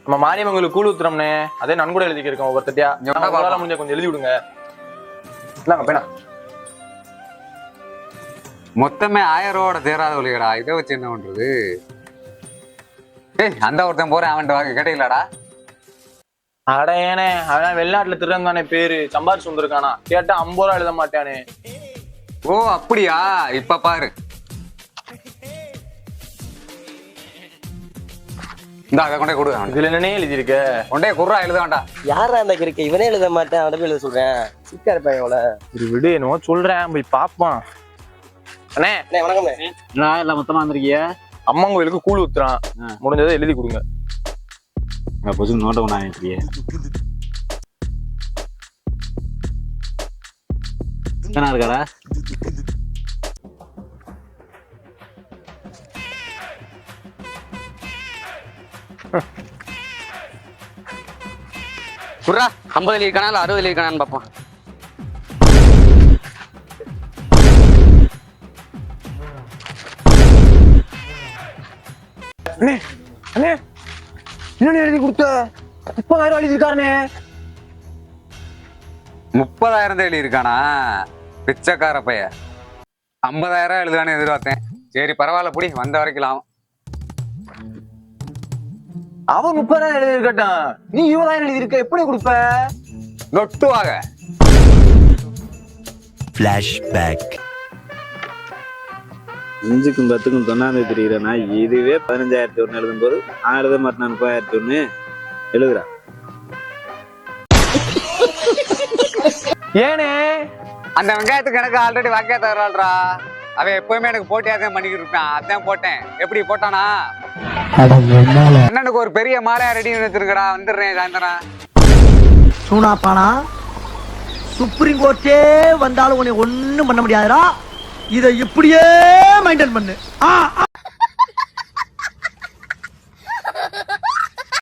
நம்ம மாரியம்மங்களுக்கு கூழ் ஊத்துறோம்னே, அதே நான் கூட எழுதிக்கிருக்கேன் ஒவ்வொருத்தட்டியா. உங்களால முடிஞ்ச கொஞ்சம் எழுதி விடுங்க. இல்லாங்க பேனா. மொத்தமே 1000 ரூபாவோட தேராத ஒலிகடா, இதை வச்சு என்ன பண்றது? ஏய், அந்த ஒருத்தன் போறேன், அவன்கிட்ட வாங்க கேட்டீங்களாடா? அட ஏனே, அவன் வெளிநாட்டுல திருடன் தானே பேரு, சம்பாரிச்சு வந்திருக்கானா, கேட்டா 50 ரூபா எழுத மாட்டானே. ஓ அப்படியா? இப்ப பாரு, இந்த அதை கொண்டே கொடு. இதுல என்னன்னே எழுதியிருக்க? கொண்டே குர்ரா, எழுத வேண்டாம். யாரா அந்த கிறுக்க? இவனே எழுத மாட்டேன், அவன் போய் எழுத சொல்றேன். சிக்கா இருப்பான் இவள. இது விடு, என்னவோ சொல்றேன், போய் பாப்பான். அண்ணே வணக்கம்ண்ணே. நான் எல்லாம் மொத்தமா வந்திருக்கிய. அம்மன் கோயிலுக்கு கூழ் ஊத்துறான், முடிஞ்சதை எழுதி கொடுங்க. பொது நோட்ட ஒண்ணு ஆகிட்டிய இருக்காடா. குர்ரா 50 இருக்கானா இல்ல 60 இருக்கானான்னு பாப்போம். அண்ணே அண்ணே, என்ன எழுதி கொடுத்த? 30,000 எழுதிருக்காருண்ணே. 30,000 தேடி இருக்கானா? பிச்சைக்கார பைய. 50,000 எழுதுவானு எதிர்பார்த்தேன். சரி பரவாயில்ல, புடி, வந்த வரைக்கும். அவன் 30,000 எழுதிருக்கட்டான், நீ 20,000 எழுதிருக்க, எப்படி கொடுப்ப? நொட்டுவாக. Flashback. 5க்கும் 10க்கும் தொண்ணாந்து தெரியுறேன்னா, இதுவே 15,001 எழுதும்போது நான் எழுத மாட்டேன் 30,001 எழுதுறா. ஏனே? அந்த வெங்காயத்துக்கு எனக்கு ஆல்ரெடி வாக்கியா தர்றாள்ரா. அவன் எப்பவுமே எனக்கு போட்டியா தான் பண்ணிக்கிட்டு இருப்பான். அதான் போட்டேன். எப்படி போட்டானா? அண்ணனுக்கு ஒரு பெரிய மாலையா ரெடி வச்சிருக்கடா. வந்துடுறேன் சாயந்தரம். சூனாப்பானா, சுப்ரீம் கோர்ட்டே வந்தாலும் உன்னை ஒண்ணும் பண்ண முடியாதுடா. இதை இப்படியே மெயின்டைன் பண்ணு.